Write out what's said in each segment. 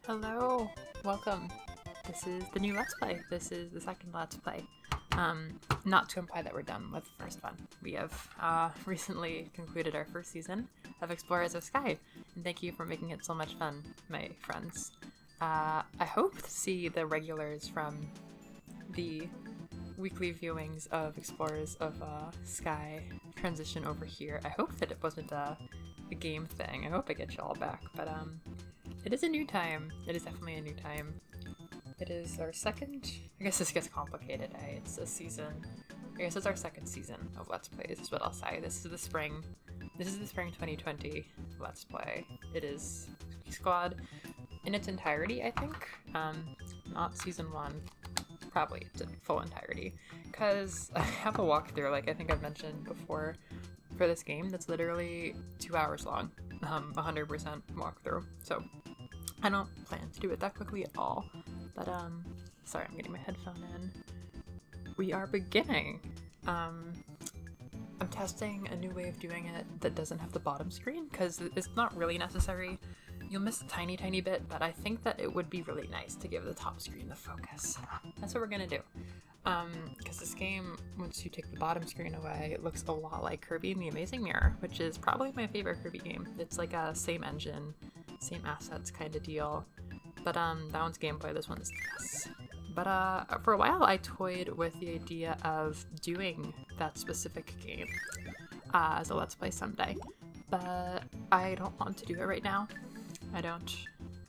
Hello, welcome. This is the new Let's Play. This is the second Let's Play. Not to imply that we're done with the first one. We have recently concluded our first season of Explorers of Sky, and thank you for making it so much fun, my friends. I hope to see the regulars from the weekly viewings of Explorers of Sky transition over here. I hope that it wasn't a game thing. I hope I get you all back, but it is a new time. It is definitely a new time. It is our second, I guess this gets complicated, It's a season, I guess it's our second season of Let's Plays is what I'll say. This is the spring 2020 Let's Play. It is Squad in its entirety, I think. Not season 1, probably its full entirety. Because I have a walkthrough, like I think I've mentioned before, for this game that's literally 2 hours long. 100% walkthrough. So I don't plan to do it that quickly at all. But, sorry, I'm getting my headphone in. We are beginning. I'm testing a new way of doing it that doesn't have the bottom screen, because it's not really necessary. You'll miss a tiny, tiny bit, but I think that it would be really nice to give the top screen the focus. That's what we're gonna do. Because this game, once you take the bottom screen away, it looks a lot like Kirby and the Amazing Mirror, which is probably my favorite Kirby game. It's like a same engine, same assets kind of deal. But that one's gameplay, this one's this. But for a while I toyed with the idea of doing that specific game as a Let's Play someday. But I don't want to do it right now. I don't.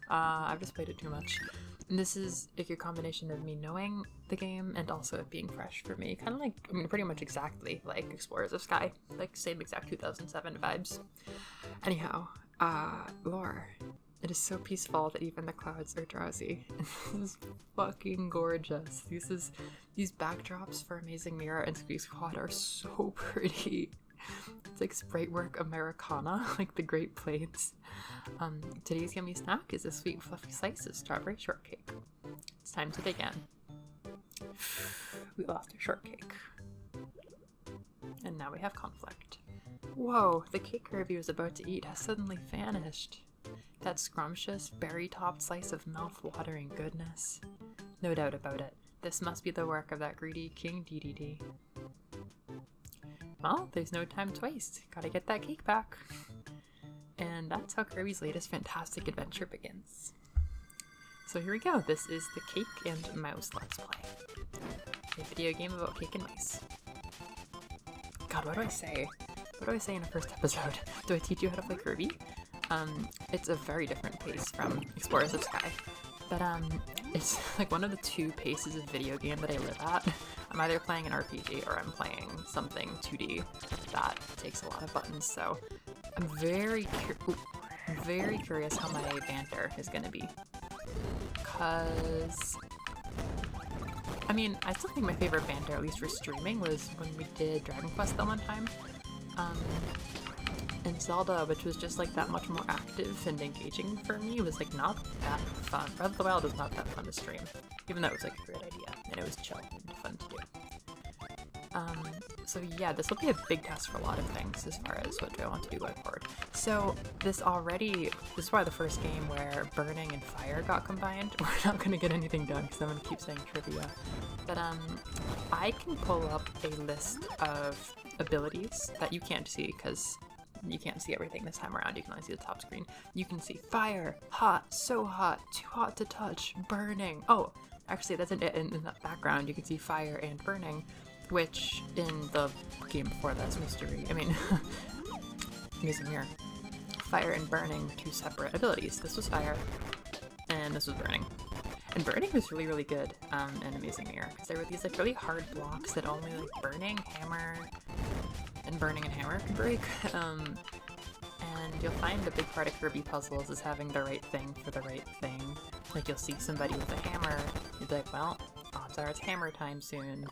I've just played it too much. And this is like a combination of me knowing the game and also it being fresh for me. Kind of like, I mean, pretty much exactly like Explorers of Sky. Like same exact 2007 vibes. Anyhow, lore. It is so peaceful that even the clouds are drowsy. This is fucking gorgeous. These backdrops for Amazing Mirror and Squeak Squad are so pretty. It's like sprite work Americana, like the Great Plains. Today's yummy snack is a sweet fluffy slice of strawberry shortcake. It's time to dig in. We lost our shortcake. And now we have conflict. Whoa, the cake Kirby was about to eat has suddenly vanished. That scrumptious, berry-topped slice of mouth-watering goodness. No doubt about it, this must be the work of that greedy King DeDeDe. Well, there's no time to waste. Gotta get that cake back. And that's how Kirby's latest fantastic adventure begins. So here we go. This is the Cake and Mouse Let's Play. A video game about cake and mice. God, what do I say? What do I say in the first episode? Do I teach you how to play Kirby? It's a very different pace from Explorers of Sky. But it's like one of the two paces of video game that I live at. I'm either playing an RPG or I'm playing something 2D that takes a lot of buttons, so I'm very curious how my banter is gonna be. Cause I mean, I still think my favorite banter, at least for streaming, was when we did Dragon Quest that one time. And Zelda, which was just like that much more active and engaging for me, was like not that fun. Breath of the Wild was not that fun to stream, even though it was like a great idea and it was chill and fun to do. So yeah, this will be a big test for a lot of things as far as what do I want to do going forward. So this is probably the first game where burning and fire got combined. We're not going to get anything done because I'm going to keep saying trivia. But I can pull up a list of abilities that you can't see because you can't see everything this time around. You can only see the top screen. You can see fire, hot, so hot, too hot to touch, burning. Oh, actually that's in the background. You can see fire and burning, which in the game before that's mystery. I mean, Amazing Mirror. Fire and burning, two separate abilities. This was fire, and this was burning. And burning was really, really good in Amazing Mirror, because there were these like really hard blocks that only like burning, hammer, and burning and hammer could break. And you'll find a big part of Kirby puzzles is having the right thing for the right thing. Like you'll see somebody with a hammer, you'll be like, well, odds are it's hammer time soon.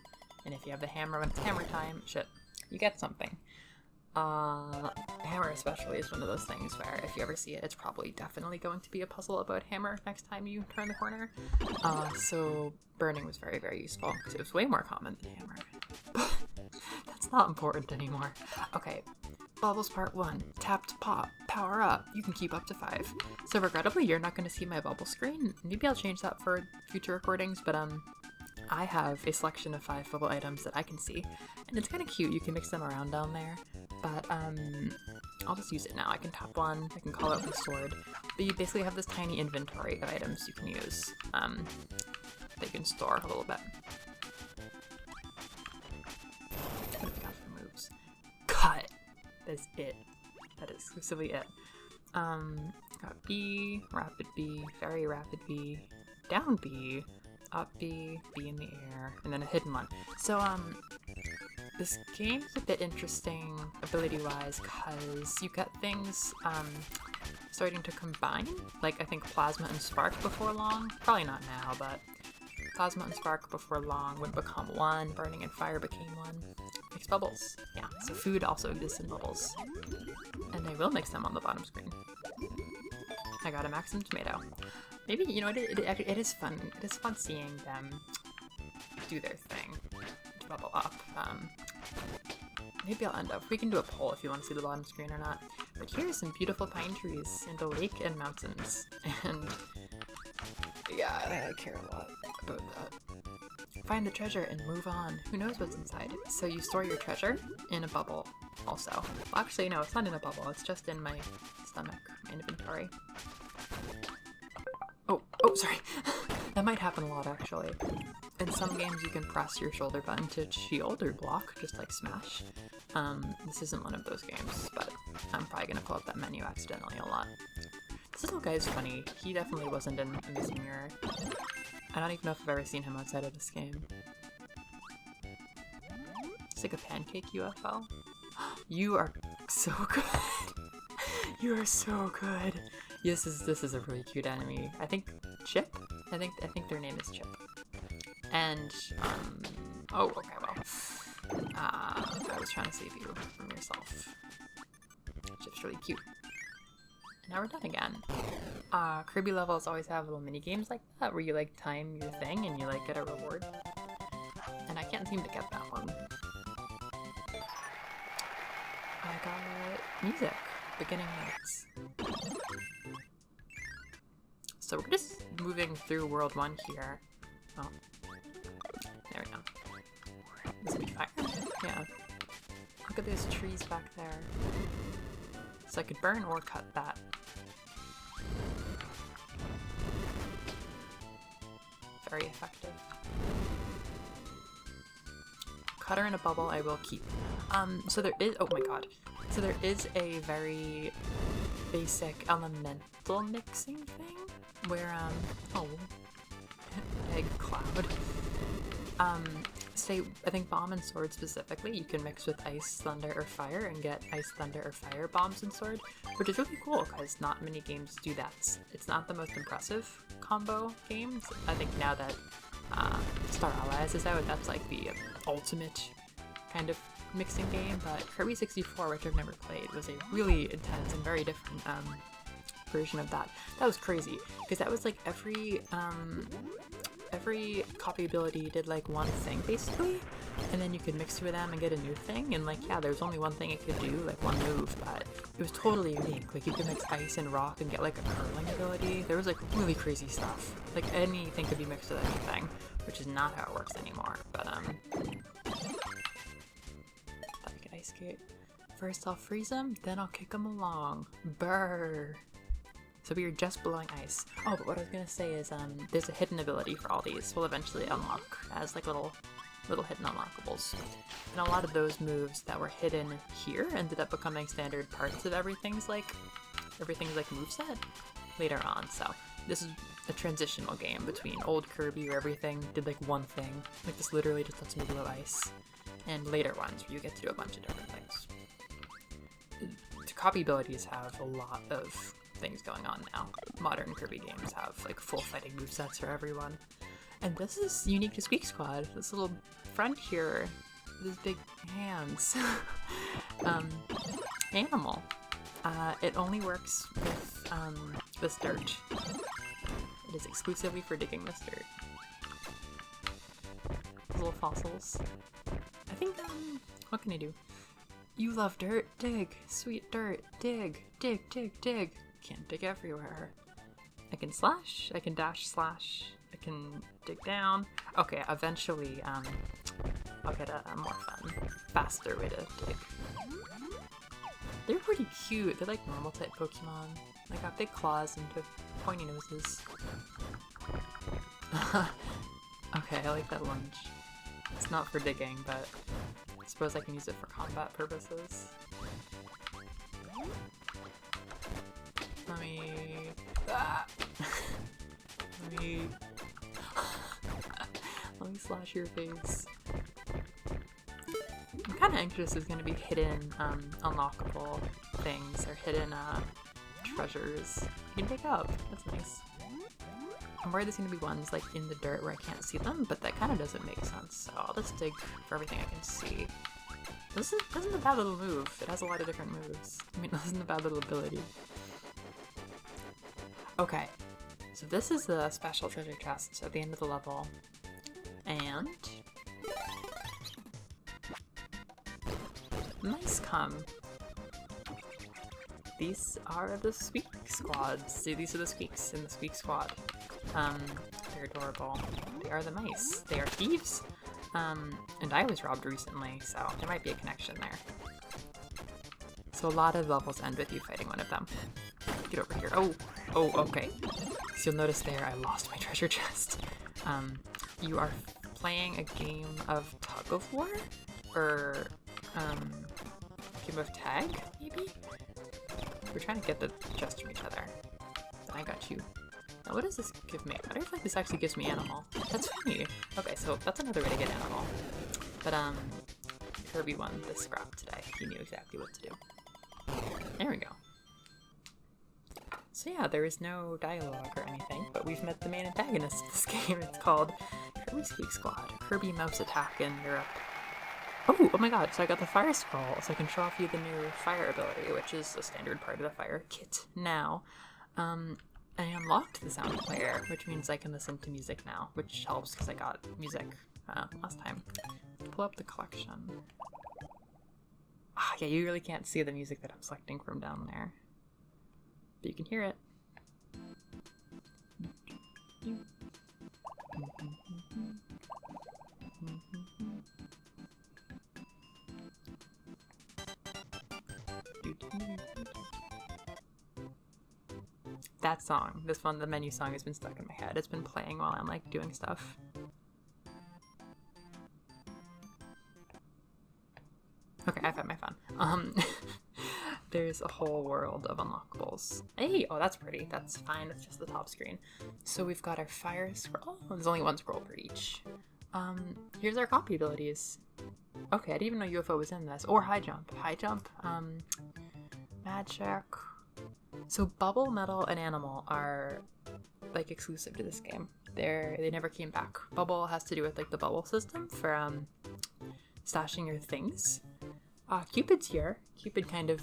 And if you have the hammer when it's hammer time, shit, you get something. Hammer especially is one of those things where if you ever see it, it's probably definitely going to be a puzzle about hammer next time you turn the corner. So burning was very, very useful because it was way more common than hammer. That's not important anymore. Okay, Bubbles Part 1. Tap to pop. Power up. You can keep up to 5. So regrettably, you're not going to see my bubble screen. Maybe I'll change that for future recordings, but I have a selection of 5 bubble items that I can see, and it's kind of cute. You can mix them around down there, but I'll just use it now. I can tap one, I can call out the sword, but you basically have this tiny inventory of items you can use that you can store a little bit. What have we got for moves? Cut! That's it. That is exclusively it. Got B, rapid B, very rapid B, down B, up B, B in the air, and then a hidden one. So, this game's a bit interesting ability-wise because you get things, starting to combine. Like, I think Plasma and Spark before long. Probably not now, but Plasma and Spark before long would become one. Burning and Fire became one. Mixed bubbles. Yeah, so food also exists in bubbles. And I will mix them on the bottom screen. I got a Maxim Tomato. Maybe, you know, it is fun. It is fun seeing them do their thing to bubble up. Maybe I'll end up. We can do a poll if you want to see the bottom screen or not. But here's some beautiful pine trees and a lake and mountains. And yeah, I care a lot about that. Find the treasure and move on. Who knows what's inside? So you store your treasure in a bubble also. Well, actually, no, it's not in a bubble. It's just in my stomach, my inventory. Oh, sorry. That might happen a lot, actually. In some games, you can press your shoulder button to shield or block, just like Smash. This isn't one of those games, but I'm probably gonna pull up that menu accidentally a lot. This little guy's funny. He definitely wasn't in Missing Mirror. I don't even know if I've ever seen him outside of this game. It's like a pancake UFO. You are so good. You are so good. This is a really cute enemy. I think Chip? I think their name is Chip. And, oh, okay, well. I was trying to save you from yourself. Chip's really cute. And now we're done again. Kirby levels always have little mini games like that where you like time your thing and you like get a reward. And I can't seem to get that one. I got music. Beginning notes. So we're just moving through World 1 here. Oh. There we go. This would be fire. Yeah. Look at those trees back there. So I could burn or cut that. Very effective. Cutter in a bubble I will keep. So there is, oh my god. So there is a very basic elemental mixing thing where, oh, egg cloud. Say, I think bomb and sword specifically, you can mix with ice, thunder, or fire and get ice, thunder, or fire bombs and sword, which is really cool because not many games do that. It's not the most impressive combo games. I think now that Star Allies is out, that's like the ultimate kind of mixing game, but Kirby 64, which I've never played, was a really intense and very different version of that. That was crazy, because that was like every copy ability did like one thing basically, and then you could mix with them and get a new thing, and like, yeah, there's only one thing it could do, like one move, but it was totally unique. Like you could mix ice and rock and get like a curling ability. There was like really crazy stuff. Like anything could be mixed with anything, which is not how it works anymore, but ice skate. First I'll freeze him, then I'll kick him along. Brr. So we are just blowing ice. Oh, but what I was gonna say is there's a hidden ability for all these we'll eventually unlock as like little hidden unlockables. And a lot of those moves that were hidden here ended up becoming standard parts of everything's like moveset later on. So this is a transitional game between old Kirby where everything did like one thing. Like this literally just lets me blow ice. And later ones where you get to do a bunch of different things. The copy abilities have a lot of things going on now. Modern Kirby games have like full fighting movesets for everyone. And this is unique to Squeak Squad. This little friend here with his big hands. Animal. It only works with this dirt. It is exclusively for digging this dirt. Those little fossils. I think, what can I do? You love dirt? Dig. Sweet dirt. Dig. Dig, dig, dig. Can't dig everywhere. I can slash. I can dash slash. I can dig down. Okay, eventually, I'll get a more fun, faster way to dig. They're pretty cute. They're like normal type Pokemon. They got big claws and pointy noses. Okay, I like that lunge. It's not for digging, but I suppose I can use it for combat purposes. Let me... Ah! Let me... Let me slash your face. I'm kind of anxious there's going to be hidden, unlockable things, or hidden, treasures you can pick up. That's nice. I'm worried there's going to be ones, like, in the dirt where I can't see them, but that kind of doesn't make sense, so I'll just dig for everything I can see. This isn't a bad little move. It has a lot of different moves. I mean, this isn't a bad little ability. Okay, so this is the special treasure chest at the end of the level, and nice come. These are the Squeak Squads. See, these are the Squeaks in the Squeak Squad. They're adorable. They are the mice. They are thieves. And I was robbed recently, so there might be a connection there. So a lot of levels end with you fighting one of them. Get over here. Oh, okay. So you'll notice there I lost my treasure chest. You are playing a game of tug of war? Or, game of tag, maybe? We're trying to get the chest from each other. I got you. Now what does this give me? I wonder if like this actually gives me animal. That's funny. Okay, so that's another way to get animal. But Kirby won this scrap today. He knew exactly what to do. There we go. So yeah, there is no dialogue or anything, but we've met the main antagonist of this game. It's called Kirby Squeak Squad. Kirby Mouse Attack in Europe. Oh my god, so I got the fire scroll, so I can show off you the new fire ability, which is a standard part of the fire kit now. I unlocked the sound player, which means I can listen to music now, which helps because I got music last time. Pull up the collection. Ah, yeah, you really can't see the music that I'm selecting from down there. But you can hear it. That song, this one, the menu song, has been stuck in my head. It's been playing while I'm like doing stuff. Okay, I found my phone. There's a whole world of unlockables. Hey, oh, that's pretty. That's fine. It's just the top screen. So we've got our fire scroll. There's only one scroll per each. Here's our copy abilities. Okay, I didn't even know UFO was in this. Or high jump. High jump, magic. So Bubble, Metal, and Animal are like exclusive to this game. They never came back. Bubble has to do with like the bubble system for stashing your things. Cupid's here. Cupid kind of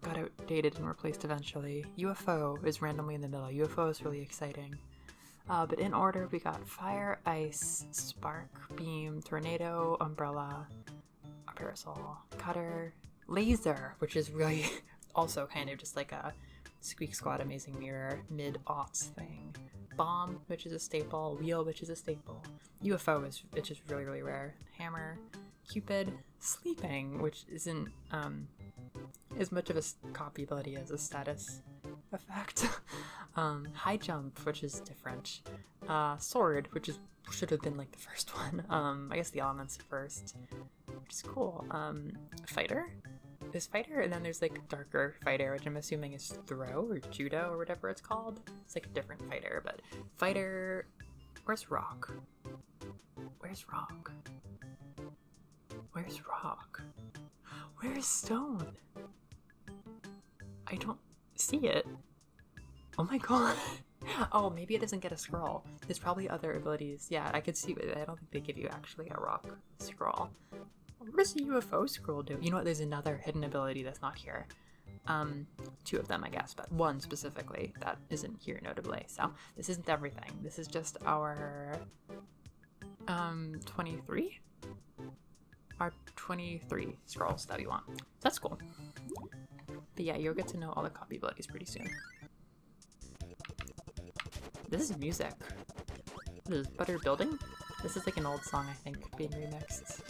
got outdated and replaced eventually. UFO is randomly in the middle. UFO is really exciting. But in order, we got Fire, Ice, Spark, Beam, Tornado, Umbrella, a Parasol, Cutter, Laser, which is really also kind of just like a Squeak Squad Amazing Mirror mid-aughts thing. Bomb, which is a staple. Wheel, which is a staple. UFO is just really, really rare. Hammer, Cupid, Sleeping, which isn't as much of a copy ability as a status effect. High Jump, which is different. Sword, which should have been like the first one. I guess the elements first, which is cool. Fighter. There's Fighter, and then there's like darker Fighter, which I'm assuming is Throw or Judo or whatever it's called. It's like a different Fighter, but Fighter. Where's Rock? Where's Rock? Where's Rock? Where's Stone? I don't see it. Oh my god. Oh, maybe it doesn't get a scroll. There's probably other abilities. Yeah, I could see it. I don't think they give you actually a rock scroll. What does the UFO scroll do? You know what? There's another hidden ability that's not here. Two of them, I guess, but one specifically that isn't here notably. So this isn't everything. This is just our 23. our 23 scrolls that we want. That's cool. But yeah, you'll get to know all the copy abilities pretty soon. This is music. What is Butter Building? This is like an old song, I think, being remixed.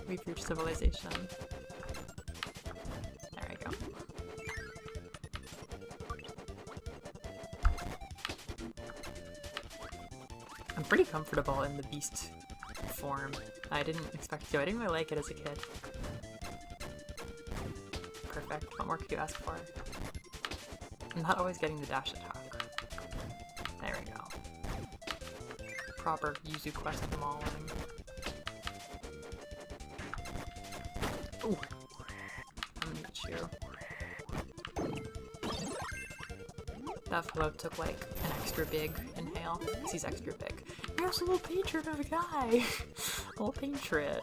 We've reached civilization. There we go. I'm pretty comfortable in the beast form. I didn't expect to. I didn't really like it as a kid. Perfect. What more could you ask for? I'm not always getting the dash attack. There we go. Proper yuzuquest mauling. Ooh. I'm gonna get you. That fellow took like an extra big inhale. Because he's extra big. You're a little patron of a guy! A little patron.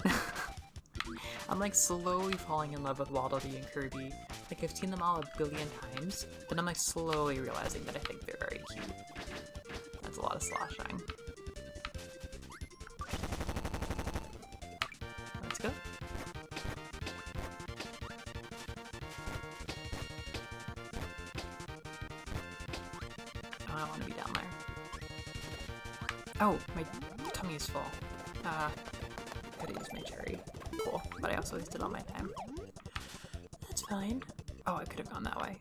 I'm like slowly falling in love with Waddle Dee and Kirby. Like I've seen them all a billion times, but I'm like slowly realizing that I think they're very cute. That's a lot of sloshing. Let's go. Oh, I want to be down there. Oh, my tummy is full. Could have used my cherry. Cool, but I also wasted all my time. That's fine. Oh, I could have gone that way.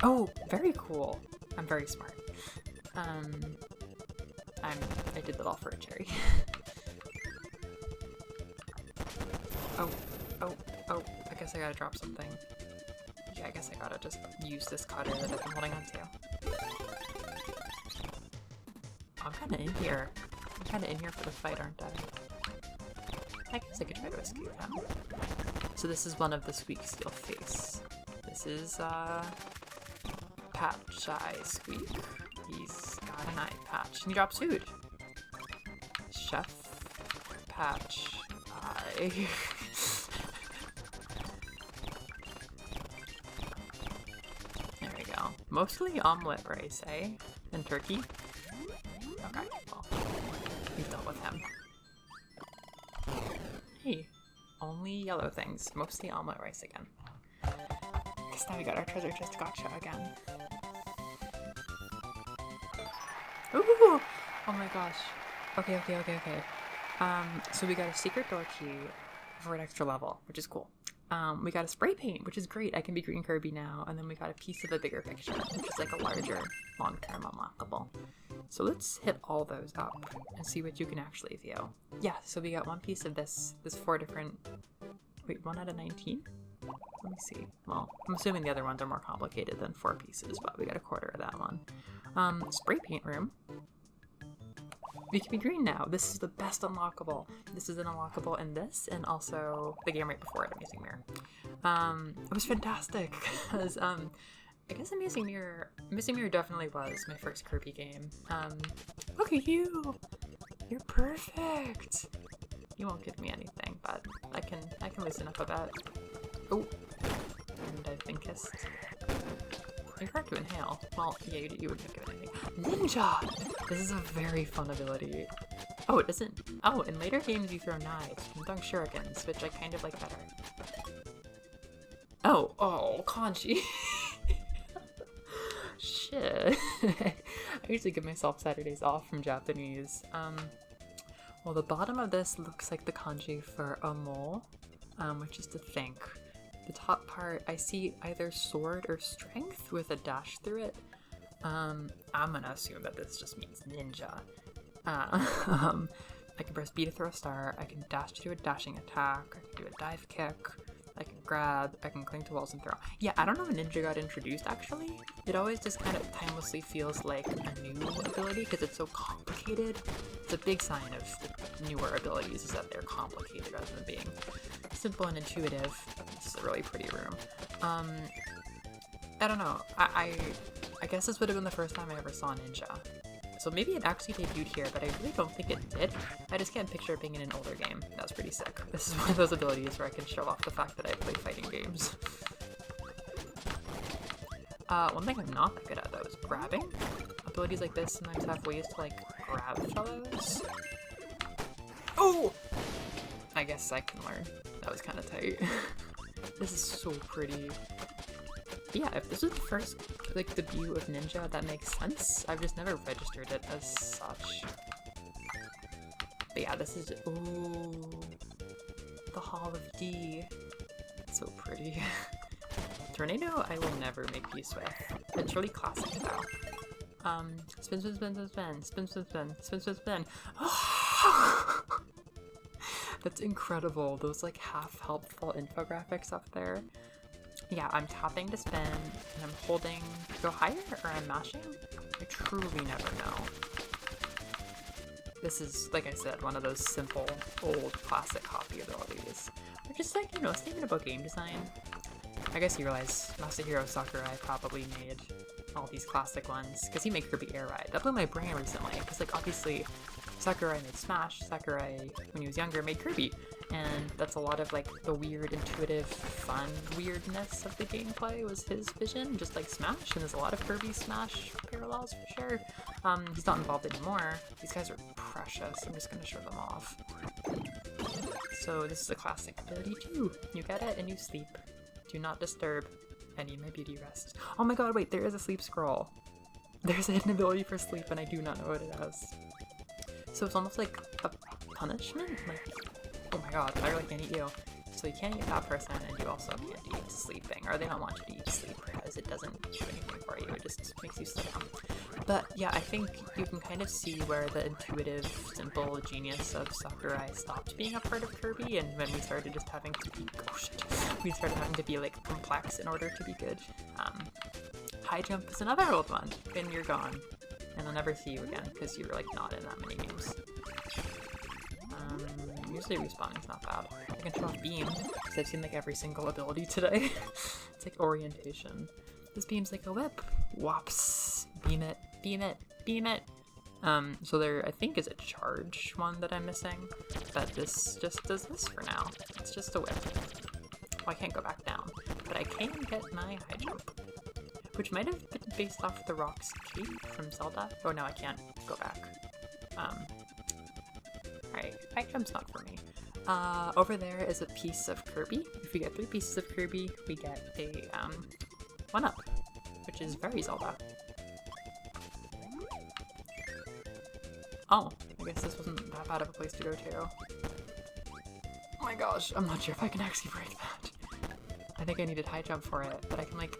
Oh, very cool. I'm very smart. I did that all for a cherry. Oh, I guess I gotta drop something. Yeah, I guess I gotta just use this cutter that I've been holding on to. I'm kinda in here. I'm kinda in here for the fight, aren't I? I guess I could try to escape him. So this is one of the Squeak Steel Face. This is, Patch Eye Squeak. He's got an eye patch. And he drops food. Chef Patch Eye. There we go. Mostly omelet rice, eh? And turkey? Okay, well, we've dealt with him. Hey, only yellow things. Mostly omelet rice again. Because now we got our treasure chest gotcha again. Ooh! Oh my gosh. Okay. So we got a secret door key for an extra level, which is cool. We got a spray paint, which is great. I can be Green Kirby now. And then we got a piece of a bigger picture, which is like a larger, long-term unlockable. So let's hit all those up and see what you can actually view. Yeah, so we got one piece of this. There's 4 different... Wait, 1 out of 19? Let me see. Well, I'm assuming the other ones are more complicated than 4 pieces, but we got a quarter of that one. Spray paint room. We can be green now. This is the best unlockable. This is an unlockable in this, and also the game right before it, Amazing Mirror. It was fantastic, because, I guess Amazing Mirror definitely was my first Kirby game. Look at you! You're perfect! You won't give me anything, but I can loosen up a bit. Oh! And I've been kissed. You're hard to inhale. Well, yeah, you wouldn't give it anything. Ninja! This is a very fun ability. Oh, it doesn't... Oh, in later games you throw knives and dunk shurikens, which I kind of like better. Oh, kanji. Shit. I usually give myself Saturdays off from Japanese. Well, the bottom of this looks like the kanji for a mole, which is to think. The top part, I see either sword or strength with a dash through it. I'm gonna assume that this just means ninja. I can press B to throw a star, I can dash to do a dashing attack, I can do a dive kick, I can grab, I can cling to walls and throw. Yeah, I don't know when ninja got introduced, actually. It always just kind of timelessly feels like a new ability because it's so complicated. It's a big sign of the newer abilities is that they're complicated rather than being simple and intuitive. This is a really pretty room. I don't know. I guess this would have been the first time I ever saw Ninja. So maybe it actually debuted here, but I really don't think it did. I just can't picture it being in an older game. That was pretty sick. This is one of those abilities where I can show off the fact that I play fighting games. One thing I'm not that good at, though, is grabbing. Abilities like this sometimes have ways to, like, grab fellows. Oh! I guess I can learn. That was kind of tight. This is so pretty. But yeah, if this is the first, like, debut of Ninja, that makes sense. I've just never registered it as such. But yeah, this is, ooh, the Hall of D. So pretty. Tornado, I will never make peace with. It's really classic though. Spin, spin, spin, spin, spin, spin, spin, spin, spin, spin, spin. That's incredible. Those like half helpful infographics up there. Yeah, I'm tapping to spin and I'm holding to go higher or I'm mashing. I truly never know. This is, like I said, one of those simple, old, classic copy abilities. Or just like, you know, thinking about game design. I guess you realize Masahiro Sakurai probably made all these classic ones because he made Kirby Air Ride. That blew my brain recently because, like, obviously Sakurai made Smash. Sakurai, when he was younger, made Kirby, and that's a lot of like the weird, intuitive, fun weirdness of the gameplay was his vision, just like Smash. And there's a lot of Kirby Smash parallels for sure. He's not involved anymore. These guys are precious. I'm just gonna show them off. So this is a classic ability too. You get it and you sleep. Do not disturb any of my beauty rests. Oh my god, wait, there is a sleep scroll. There's a hidden ability for sleep and I do not know what it does. So it's almost like a punishment? Like, oh my god, I really can't eat you. So you can't eat that person and you also can't eat sleeping. Or they don't want you to eat sleep because it doesn't do anything for you, it just makes you sleep. But yeah, I think you can kind of see where the intuitive, simple genius of Sakurai stopped being a part of Kirby, and when we started just having to be, oh shit, we started having to be like complex in order to be good. High jump is another old one, and you're gone. And I'll never see you again, because you were like not in that many games. Usually respawning's not bad. I can show off beam, because I've seen like every single ability today. It's like orientation. This beam's like a whip. Whops. Beam it, beam it, beam it. So there, I think, is a charge one that I'm missing, but this just does this for now. It's just a whip. Well, I can't go back down, but I can get my high jump, which might have been based off the Rock's cape from Zelda. Oh, no, I can't go back. Alright, high jump's not for me. Over there is a piece of Kirby. If we get 3 pieces of Kirby, we get a, 1-up, which is very Zelda. Oh, I guess this wasn't that bad of a place to go to. Oh my gosh, I'm not sure if I can actually break that. I think I needed high jump for it, but I can like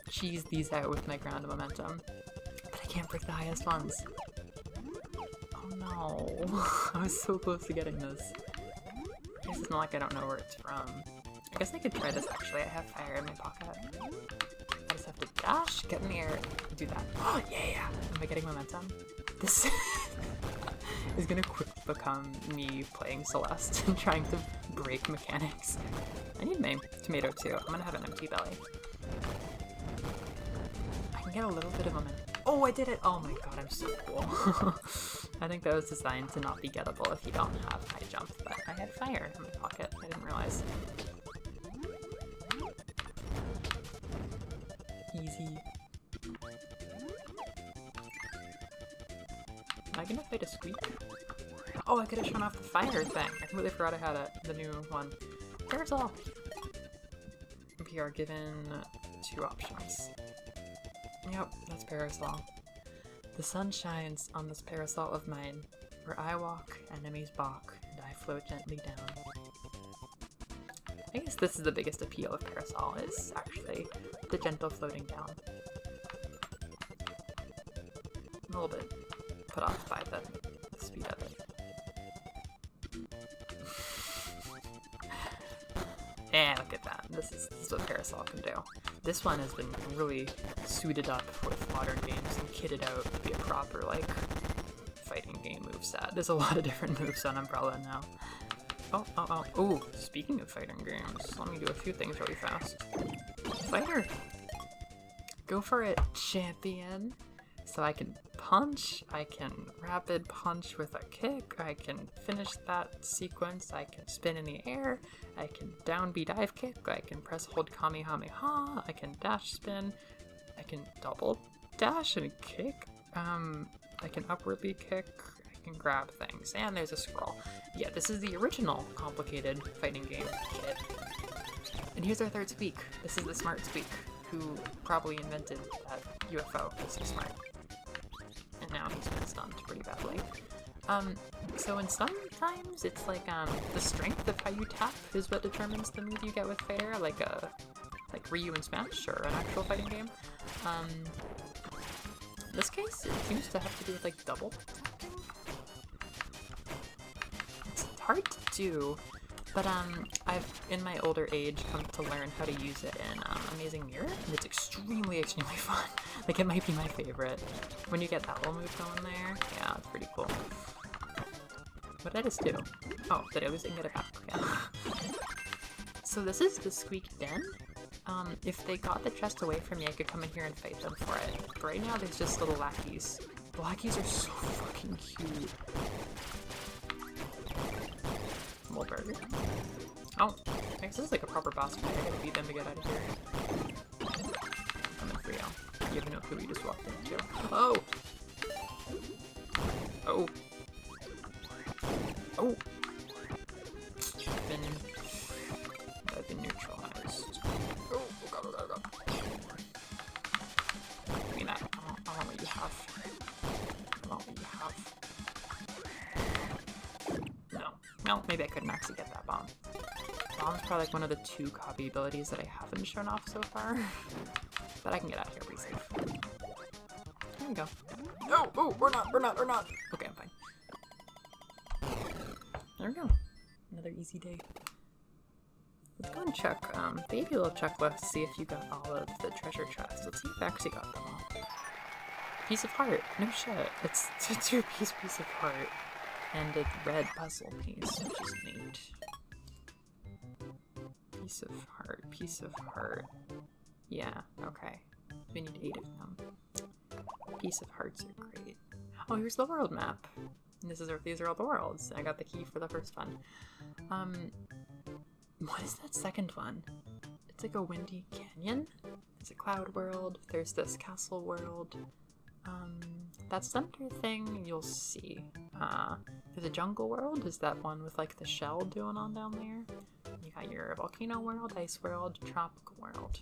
cheese these out with my ground momentum. But I can't break the highest ones. Oh no, I was so close to getting this. I guess it's not like I don't know where it's from. I guess I could try this actually, I have fire in my pocket. I just have to dash, get in the air, and do that. Oh yeah! Am I getting momentum? This is gonna quickly become me playing Celeste and trying to break mechanics. I need my tomato too. I'm gonna have an empty belly. I can get a little bit of momentum. Oh, I did it! Oh my god, I'm so cool. I think that was designed to not be gettable if you don't have high jump, but I had fire in my pocket. I didn't realize. Easy. Am I gonna fight a squeak? Oh, I could have shown off the fire thing. I completely forgot I had it. The new one. Parasol! We are given 2 options. Yep, that's Parasol. The sun shines on this parasol of mine. Where I walk, enemies balk, and I float gently down. I guess this is the biggest appeal of Parasol, is actually the gentle floating down. A little bit put off by the speed of it. And look at that. This is what Parasol can do. This one has been really suited up with modern games and kitted out to be a proper, like, fighting game moveset. There's a lot of different moves on Umbrella now. Oh, speaking of fighting games, let me do a few things really fast. Fighter! Go for it, champion! So I can punch, I can rapid punch with a kick, I can finish that sequence, I can spin in the air, I can down B dive kick, I can press hold Kamehameha, I can dash spin, I can double dash and kick, I can upwardly kick, I can grab things. And there's a scroll. Yeah, this is the original complicated fighting game kit. And here's our third squeak. This is the smart squeak, who probably invented that UFO because he's smart. And now he's been stunned pretty badly. So in some times, it's like, the strength of how you tap is what determines the move you get with Fighter, like Ryu in Smash, or an actual fighting game. In this case, it seems to have to do with, like, double tapping? It's hard to do, but, I've, in my older age, come to learn how to use it in, Amazing Mirror, and it's extremely, extremely fun. Like, it might be my favorite. When you get that little move going there, yeah, it's pretty cool. What did I just do? Oh, did I lose it and get it back? Yeah. So this is the Squeak Den. If they got the chest away from me, I could come in here and fight them for it. But right now, there's just little lackeys. The lackeys are so fucking cute. Little burger. Oh, I guess this is like a proper boss fight. I gotta beat them to get out of here. I'm in for you. You have no clue you just walked into. Oh! Oh! Oh! I've been neutralized. Oh, god, oh god, oh god. Give me that. I want what you have. I want what you have. No. No, maybe I couldn't actually get that bomb. Bomb's probably like one of the 2 copy abilities that I haven't shown off so far. But I can get out of here pretty safe. There we go. Oh, oh, we're not. Okay, I'm fine. There we go. Another easy day. Let's go and check, they gave you a little checklist to see if you got all of the treasure chests. Let's see if I actually got them all. Piece of heart. No shit. It's your piece of heart. And a red puzzle piece, which is neat. Piece of heart. Yeah, okay. We need 8 of them. Piece of hearts are great. Oh, here's the world map. And these are all the worlds. I got the key for the first one. What is that second one? It's like a windy canyon. There's a cloud world. There's this castle world. That center thing you'll see. There's a jungle world. Is that one with like the shell doing on down there? You got your volcano world, ice world, tropical world.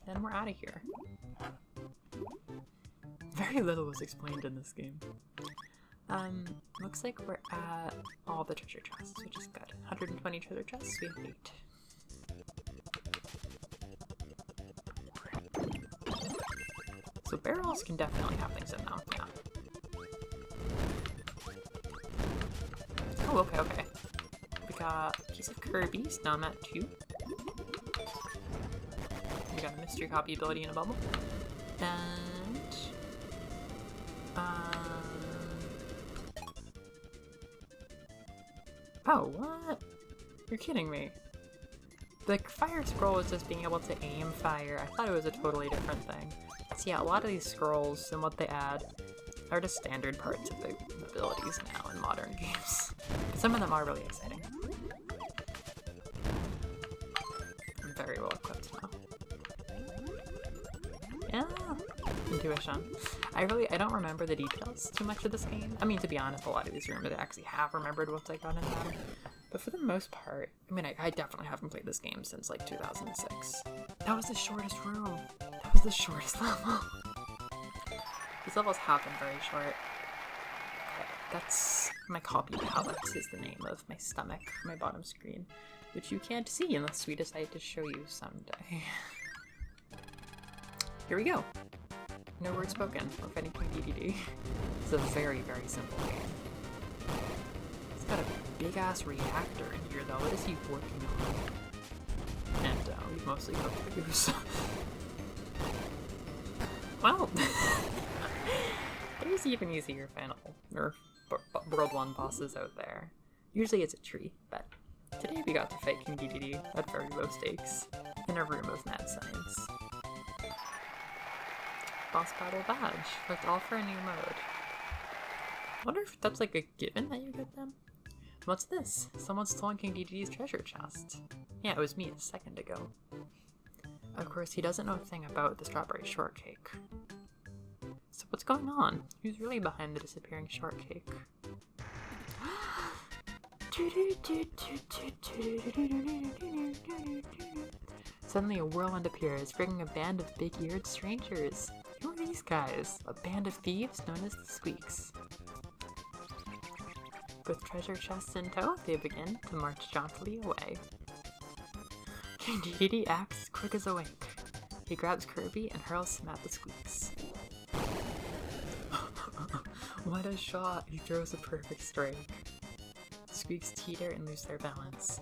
Then we're out of here. Very little was explained in this game. Looks like we're at all the treasure chests, which is good. 120 treasure chests, we have 8. So barrels can definitely have things in them, yeah. Oh, okay. We got a piece of Kirby's, now I'm at 2. We got a mystery copy ability in a bubble. And... oh, what? You're kidding me. The fire scroll is just being able to aim fire. I thought it was a totally different thing. So yeah, a lot of these scrolls and what they add are just standard parts of the abilities now in modern games. Some of them are really exciting. I'm very well equipped now. Yeah, intuition. I don't remember the details too much of this game. I mean, to be honest, a lot of these rooms I actually have remembered what I got in them. But for the most part, I mean, I definitely haven't played this game since like 2006. That was the shortest room. That was the shortest level. These levels have been very short. Okay, that's my copy palette is the name of my stomach, my bottom screen, which you can't see unless we decide to show you someday. Here we go. No word spoken. We're fighting Ce the DeDeDe. It's a very, very simple game. It's got a big-ass reactor in here, though. What is he working on? And we've mostly cooked the goose. Well, there's even easier final, or World 1 bosses out there. Usually it's a tree, but today we got to fight Ce the DeDeDe at very low stakes, in a room of mad science. Boss battle badge. That's all for a new mode. Wonder if that's like a given that you get them? What's this? Someone's stolen Ce the DeDeDe's treasure chest. Yeah, it was me a second ago. Of course, he doesn't know a thing about the strawberry shortcake. So what's going on? Who's really behind the disappearing shortcake? Suddenly a whirlwind appears, bringing a band of big-eared strangers. Who are these guys? A band of thieves known as the Squeaks. With treasure chests in tow, they begin to march jauntily away. DeDeDe acts quick as a wink. He grabs Kirby and hurls him at the Squeaks. What a shot! He throws a perfect strike. The Squeaks teeter and lose their balance.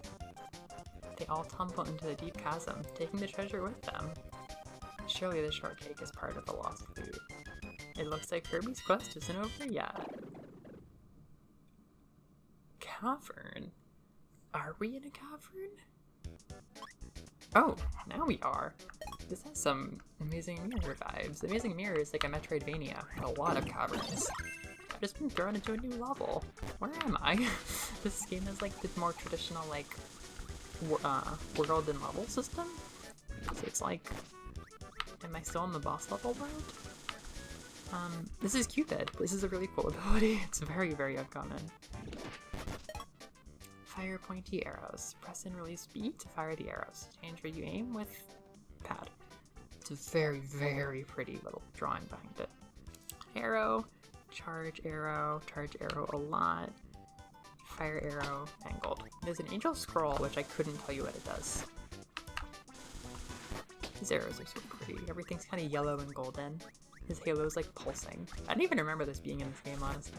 They all tumble into the deep chasm, taking the treasure with them. Surely the shortcake is part of the lost food. It looks like Kirby's quest isn't over yet. Cavern? Are we in a cavern? Oh, now we are. This has some Amazing Mirror vibes. Amazing Mirror is like a Metroidvania with a lot of caverns. I've just been thrown into a new level. Where am I? This game is like the more traditional like world and level system. So it's like, am I still in the boss level world? This is Cupid. This is a really cool ability. It's very, very uncommon. Fire pointy arrows. Press and release B to fire the arrows. Change where you aim with pad. It's a very, very pretty little drawing behind it. Arrow, charge arrow a lot, fire arrow, angled. There's an angel scroll, which I couldn't tell you what it does. His arrows are so pretty. Everything's kind of yellow and golden. His halo's like pulsing. I didn't even remember this being in this game, honestly.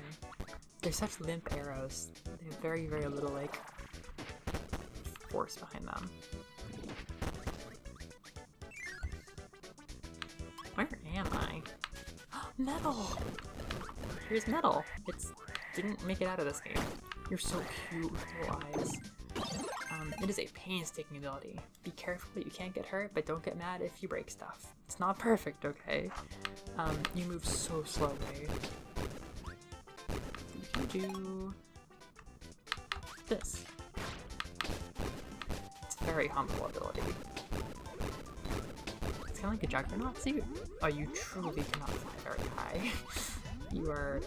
They're such limp arrows. They have very, very little, like, force behind them. Where am I? Metal! Here's metal. Didn't make it out of this game. You're so cute with little eyes. It is a painstaking ability. Be careful that you can't get hurt, but don't get mad if you break stuff. It's not perfect, okay? You move so slowly. You can do this. It's a very humble ability. It's kind of like a juggernaut suit. Oh, you truly cannot fly very high. You are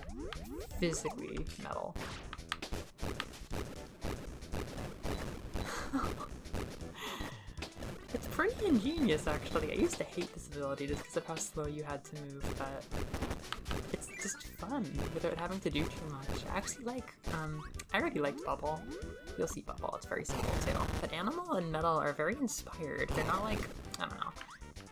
physically metal. It's pretty ingenious, actually. I used to hate this ability just because of how slow you had to move, but it's just fun without having to do too much. I actually like, I already liked Bubble. You'll see Bubble, it's very simple too. But Animal and Metal are very inspired. They're not like, I don't know.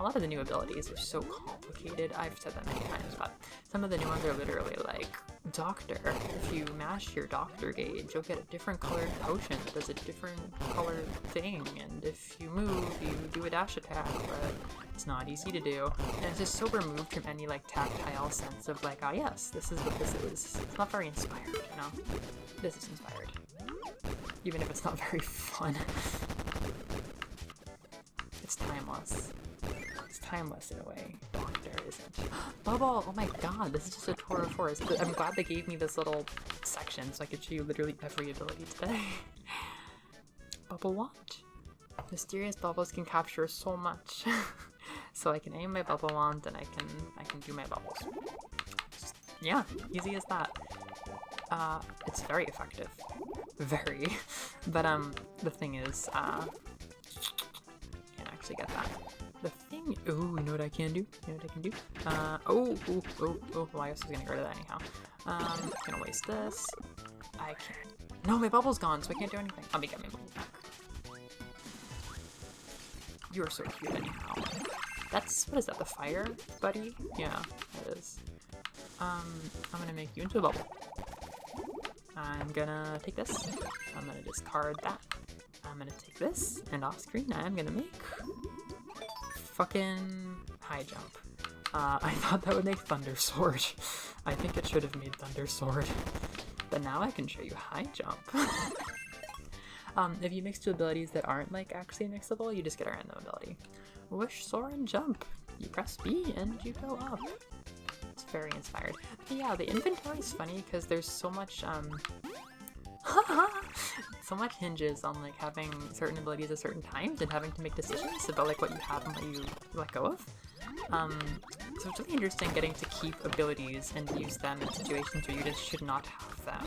A lot of the new abilities are so complicated. I've said that many times, but some of the new ones are literally like Doctor. If you mash your Doctor gauge, you'll get a different colored potion that does a different colored thing, and if you move, you do a dash attack, but it's not easy to do. And it's just so removed from any like tactile sense of like, ah yes, this is what this is. It's not very inspired, you know? This is inspired. Even if it's not very fun. It's timeless. It's timeless in a way. Doctor isn't. Bubble! Oh my god, this is just a tour of force. I'm glad they gave me this little section so I could show you literally every ability today. Bubble wand. Mysterious bubbles can capture so much. So I can aim my bubble wand and I can do my bubbles. Just, yeah, easy as that. It's very effective. Very. But the thing is, can't actually get that. The thing, ooh, you know what I can do? You know what I can do? Well, I guess I was gonna go to that anyhow. I'm gonna waste this. I can't. No, my bubble's gone, so I can't do anything. Let me get my bubble back. You are so cute anyhow. That's, what is that, the fire buddy? Yeah, it is. I'm gonna make you into a bubble. I'm gonna take this. I'm gonna discard that. I'm gonna take this, and off screen I'm gonna make fucking high jump. I thought that would make Thunder Sword. I think it should have made Thunder Sword. But now I can show you high jump. If you mix two abilities that aren't like actually mixable, you just get a random ability. Whoosh, soar, and jump. You press B and you go up. It's very inspired. But yeah, the inventory is funny because there's so much so much hinges on like having certain abilities at certain times and having to make decisions about like what you have and what you let go of. So it's really interesting getting to keep abilities and use them in situations where you just should not have them.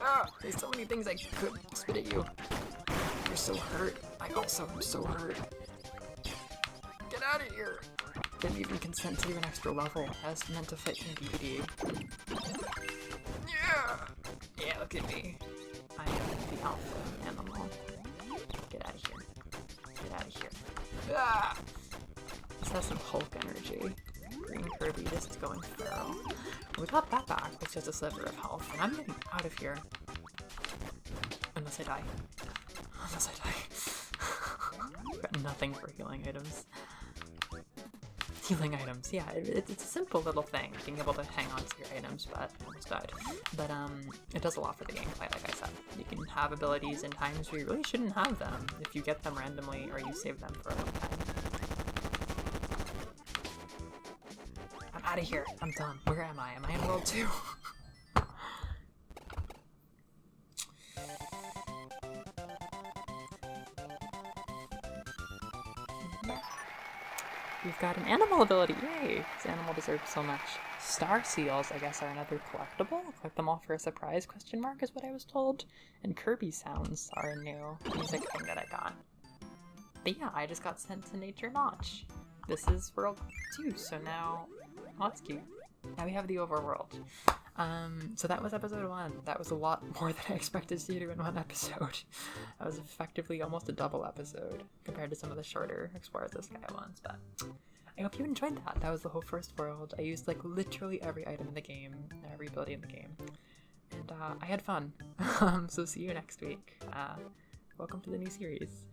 Ah, there's so many things I could spit at you. You're so hurt. I also am so hurt. Get out of here! Didn't even consent to do an extra level as meant to fit in DeDeDe. Yeah! Yeah, look at me. I am the alpha animal. Get out of here. Get out of here. Ah! This has some Hulk energy. Green Kirby just going feral. We got that back with just a sliver of health, and I'm getting out of here. Unless I die. Unless I die. Got nothing for healing items. Healing items, yeah, it's a simple little thing, being able to hang on to your items, but I almost died. But it does a lot for the gameplay, like I said. You can have abilities in times where you really shouldn't have them, if you get them randomly or you save them for a long time. I'm out of here. I'm done. Where am I? Am I in World 2? We've got an animal ability, yay! This animal deserves so much. Star seals, I guess, are another collectible. Collect them all for a surprise, question mark, is what I was told. And Kirby sounds are a new music thing that I got. But yeah, I just got sent to Nature Notch. This is World 2, so now... Oh, that's cute. Now we have the overworld. So that was episode 1. That was a lot more than I expected to do in one episode. That was effectively almost a double episode compared to some of the shorter Explore the Sky ones, but I hope you enjoyed that. That was the whole first world. I used like literally every item in the game, every ability in the game, and I had fun. So see you next week. Welcome to the new series.